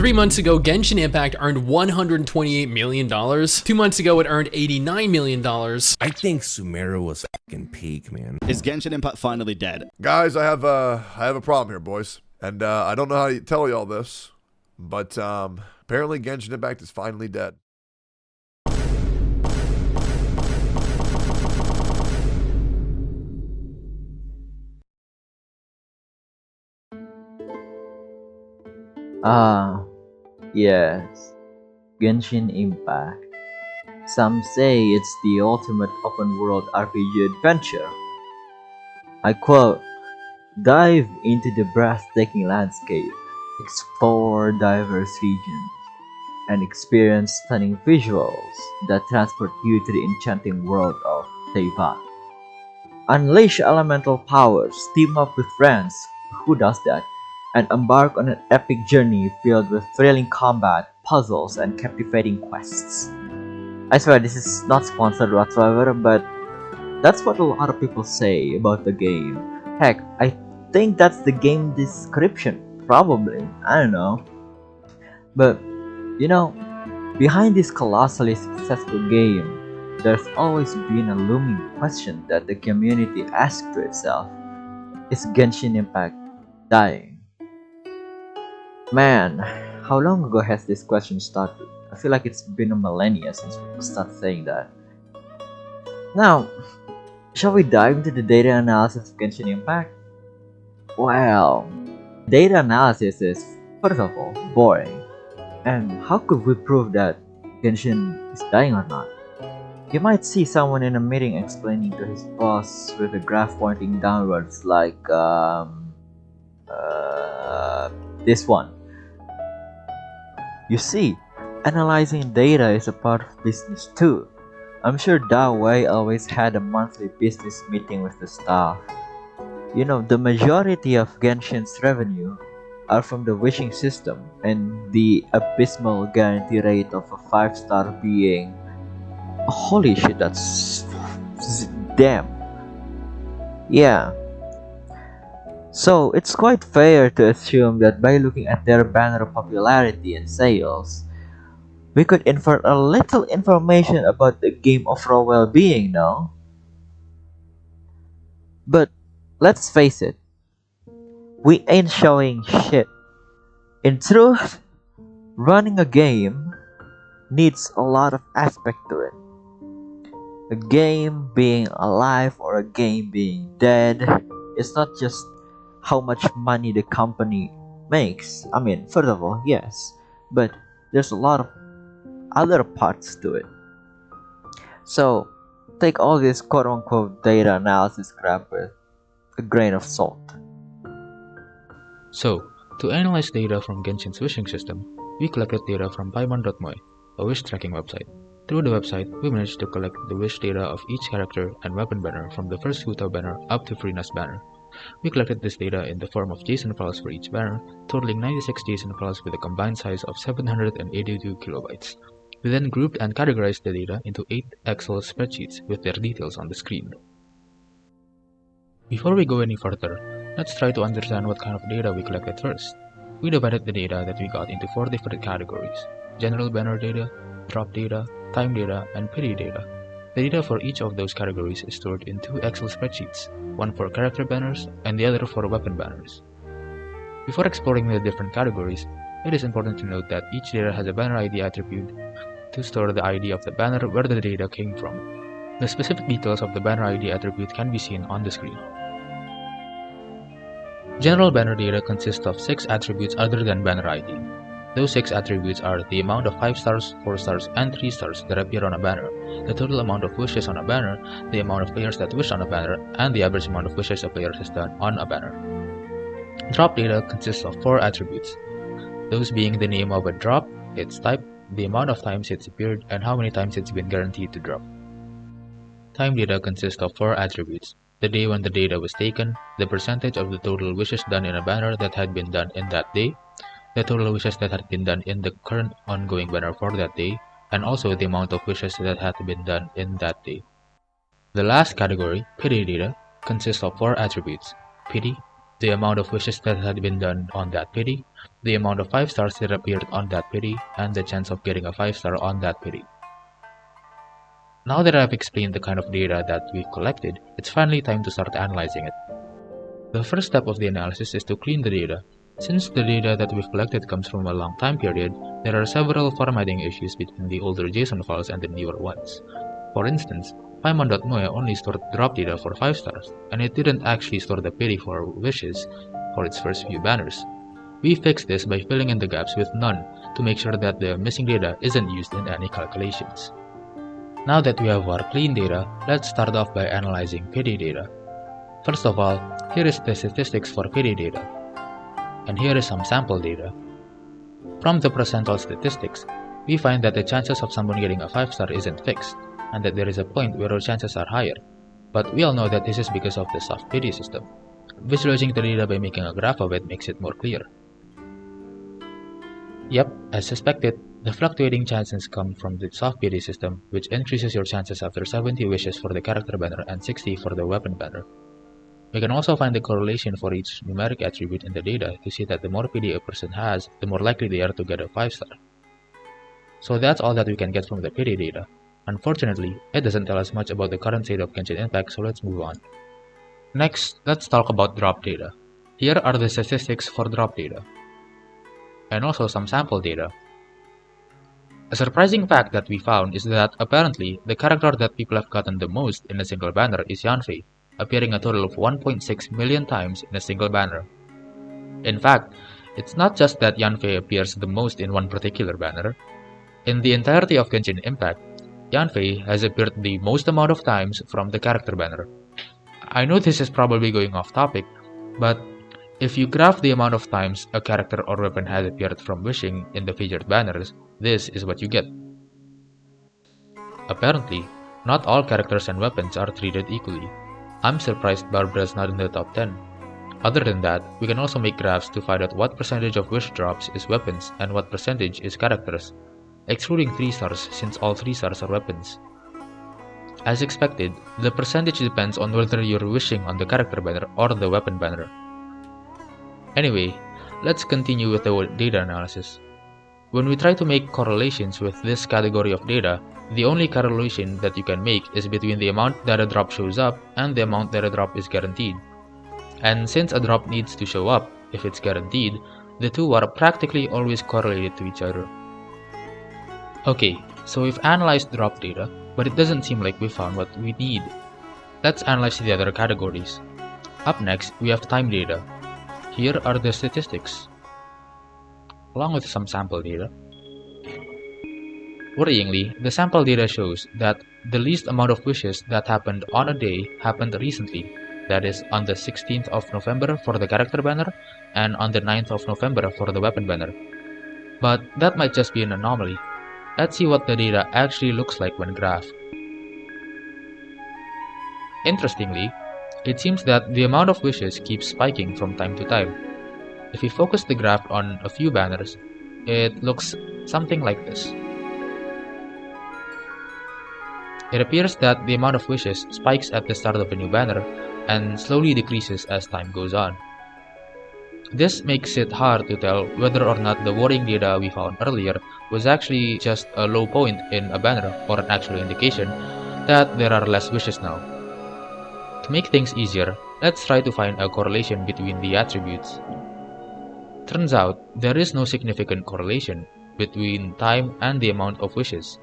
3 months ago, Genshin Impact earned $128 million. 2 months ago, it earned $89 million. I think Sumeru was fucking peak, man. Is Genshin Impact finally dead? Guys, I have a problem here, boys. And I don't know how to tell y'all this, but apparently Genshin Impact is finally dead. Yes, Genshin Impact. Some say it's the ultimate open world RPG adventure. I quote, dive into the breathtaking landscape, explore diverse regions, and experience stunning visuals that transport you to the enchanting world of Teyvat. Unleash elemental powers, team up with friends, who does that, and embark on an epic journey filled with thrilling combat, puzzles, and captivating quests. I swear this is not sponsored whatsoever, but that's what a lot of people say about the game. Heck, I think that's the game description, probably, I don't know. But, you know, behind this colossally successful game, there's always been a looming question that the community asks to itself. Is Genshin Impact dying? Man, how long ago has this question started? I feel like it's been a millennia since people started saying that. Now, shall we dive into the data analysis of Genshin Impact? Well, data analysis is, first of all, boring. And how could we prove that Genshin is dying or not? You might see someone in a meeting explaining to his boss with a graph pointing downwards like, this one. You see, analyzing data is a part of business too. I'm sure Dao Wei always had a monthly business meeting with the staff. You know, the majority of Genshin's revenue are from the wishing system, and the abysmal guarantee rate of a 5-star being... Holy shit, that's... damn. Yeah. So, it's quite fair to assume that by looking at their banner popularity and sales, we could infer a little information about the game overall well-being, no? But, let's face it, we ain't showing shit. In truth, running a game needs a lot of aspect to it. A game being alive or a game being dead is not just how much money the company makes. I mean, first of all, yes, but there's a lot of other parts to it. So, take all this quote-unquote data analysis crap with a grain of salt. So, to analyze data from Genshin's wishing system, we collected data from Paimon.moe, a wish tracking website. Through the website, we managed to collect the wish data of each character and weapon banner from the first Hu Tao banner up to Freena's banner. We collected this data in the form of JSON files for each banner, totaling 96 JSON files with a combined size of 782 kilobytes. We then grouped and categorized the data into 8 Excel spreadsheets with their details on the screen. Before we go any further, let's try to understand what kind of data we collected first. We divided the data that we got into 4 different categories: general banner data, drop data, time data, and pity data. The data for each of those categories is stored in 2 Excel spreadsheets, one for character banners and the other for weapon banners. Before exploring the different categories, it is important to note that each data has a banner ID attribute to store the ID of the banner where the data came from. The specific details of the banner ID attribute can be seen on the screen. General banner data consists of 6 attributes other than banner ID. Those 6 attributes are the amount of 5 stars, 4 stars, and 3 stars that appear on a banner, the total amount of wishes on a banner, the amount of players that wish on a banner, and the average amount of wishes a player has done on a banner. Drop data consists of 4 attributes, those being the name of a drop, its type, the amount of times it's appeared, and how many times it's been guaranteed to drop. Time data consists of 4 attributes, the day when the data was taken, the percentage of the total wishes done in a banner that had been done in that day, the total wishes that had been done in the current ongoing banner for that day, and also the amount of wishes that had been done in that day. The last category, pity data, consists of 4 attributes: pity, the amount of wishes that had been done on that pity, the amount of 5 stars that appeared on that pity, and the chance of getting a 5 star on that pity. Now that I've explained the kind of data that we've collected, it's finally time to start analyzing it. The first step of the analysis is to clean the data. Since the data that we've collected comes from a long time period, there are several formatting issues between the older JSON files and the newer ones. For instance, Paimon.moe only stored drop data for 5 stars, and it didn't actually store the pity for wishes for its first few banners. We fixed this by filling in the gaps with none to make sure that the missing data isn't used in any calculations. Now that we have our clean data, let's start off by analyzing pity data. First of all, here is the statistics for pity data. And here is some sample data. From the percentile statistics, we find that the chances of someone getting a 5 star isn't fixed, and that there is a point where our chances are higher. But we all know that this is because of the soft pity system. Visualizing the data by making a graph of it makes it more clear. Yep, as suspected, the fluctuating chances come from the soft pity system, which increases your chances after 70 wishes for the character banner and 60 for the weapon banner. We can also find the correlation for each numeric attribute in the data to see that the more pity a person has, the more likely they are to get a 5 star. So that's all that we can get from the pity data. Unfortunately, it doesn't tell us much about the current state of Genshin Impact, so let's move on. Next, let's talk about drop data. Here are the statistics for drop data, and also some sample data. A surprising fact that we found is that apparently the character that people have gotten the most in a single banner is Yanfei, appearing a total of 1.6 million times in a single banner. In fact, it's not just that Yanfei appears the most in one particular banner. In the entirety of Genshin Impact, Yanfei has appeared the most amount of times from the character banner. I know this is probably going off topic, but if you graph the amount of times a character or weapon has appeared from wishing in the featured banners, this is what you get. Apparently, not all characters and weapons are treated equally. I'm surprised Barbara's not in the top 10. Other than that, we can also make graphs to find out what percentage of wish drops is weapons and what percentage is characters, excluding 3 stars since all 3 stars are weapons. As expected, the percentage depends on whether you're wishing on the character banner or the weapon banner. Anyway, let's continue with the data analysis. When we try to make correlations with this category of data, the only correlation that you can make is between the amount that a drop shows up and the amount that a drop is guaranteed. And since a drop needs to show up if it's guaranteed, the two are practically always correlated to each other. Okay, so we've analyzed drop data, but it doesn't seem like we found what we need. Let's analyze the other categories. Up next, we have time data. Here are the statistics, along with some sample data. Worryingly, the sample data shows that the least amount of wishes that happened on a day happened recently, that is, on the 16th of November for the character banner and on the 9th of November for the weapon banner. But that might just be an anomaly. Let's see what the data actually looks like when graphed. Interestingly, it seems that the amount of wishes keeps spiking from time to time. If we focus the graph on a few banners, it looks something like this. It appears that the amount of wishes spikes at the start of a new banner and slowly decreases as time goes on. This makes it hard to tell whether or not the worrying data we found earlier was actually just a low point in a banner or an actual indication that there are less wishes now. To make things easier, let's try to find a correlation between the attributes. Turns out, there is no significant correlation between time and the amount of wishes.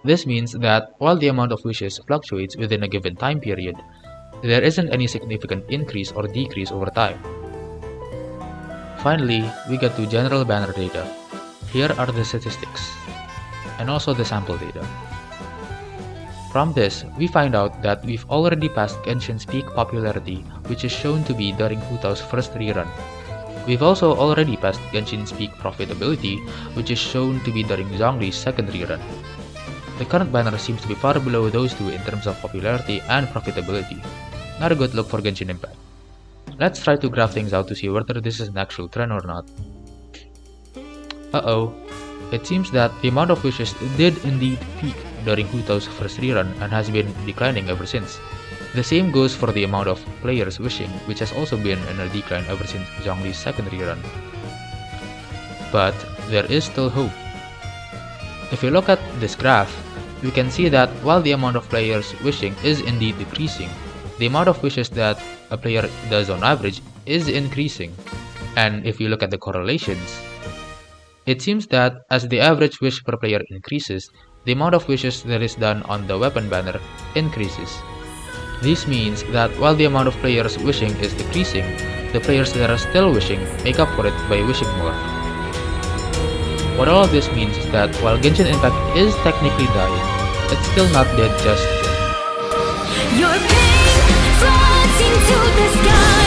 This means that while the amount of wishes fluctuates within a given time period, there isn't any significant increase or decrease over time. Finally, we get to general banner data. Here are the statistics, and also the sample data. From this, we find out that we've already passed Genshin's peak popularity, which is shown to be during Hu Tao's first rerun. We've also already passed Genshin's peak profitability, which is shown to be during Zhongli's second rerun. The current banner seems to be far below those two in terms of popularity and profitability. Not a good look for Genshin Impact. Let's try to graph things out to see whether this is an actual trend or not. Uh-oh. It seems that the amount of wishes did indeed peak during Hu Tao's first rerun and has been declining ever since. The same goes for the amount of players wishing, which has also been in a decline ever since Zhongli's second rerun. but there is still hope. If you look at this graph, we can see that while the amount of players wishing is indeed decreasing, the amount of wishes that a player does on average is increasing. And if you look at the correlations, it seems that as the average wish per player increases, the amount of wishes that is done on the weapon banner increases. This means that while the amount of players wishing is decreasing, the players that are still wishing make up for it by wishing more. What all of this means is that while Genshin Impact is technically dying, it's still not dead just yet. Your pain floats into the sky.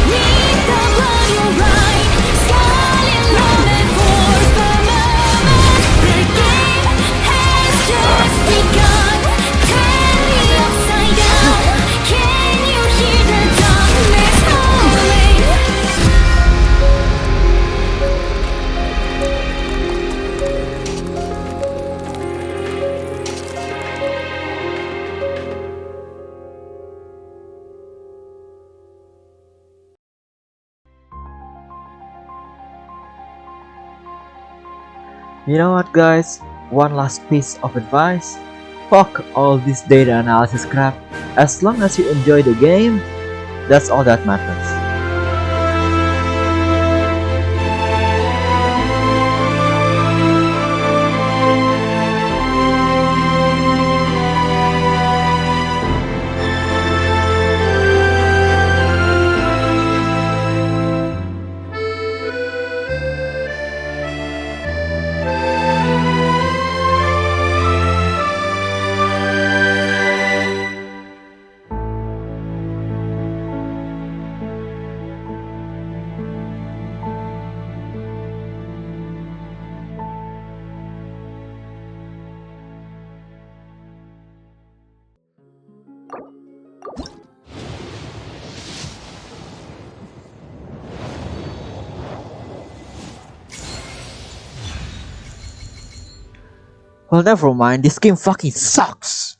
Need the blood will ride. Scarlet moment for the moment. The game has just begun. Turn me upside down. Can you hear the darkness calling? You know what, guys? One last piece of advice. Fuck all this data analysis crap. As long as you enjoy the game, that's all that matters. Well, never mind, this game fucking sucks!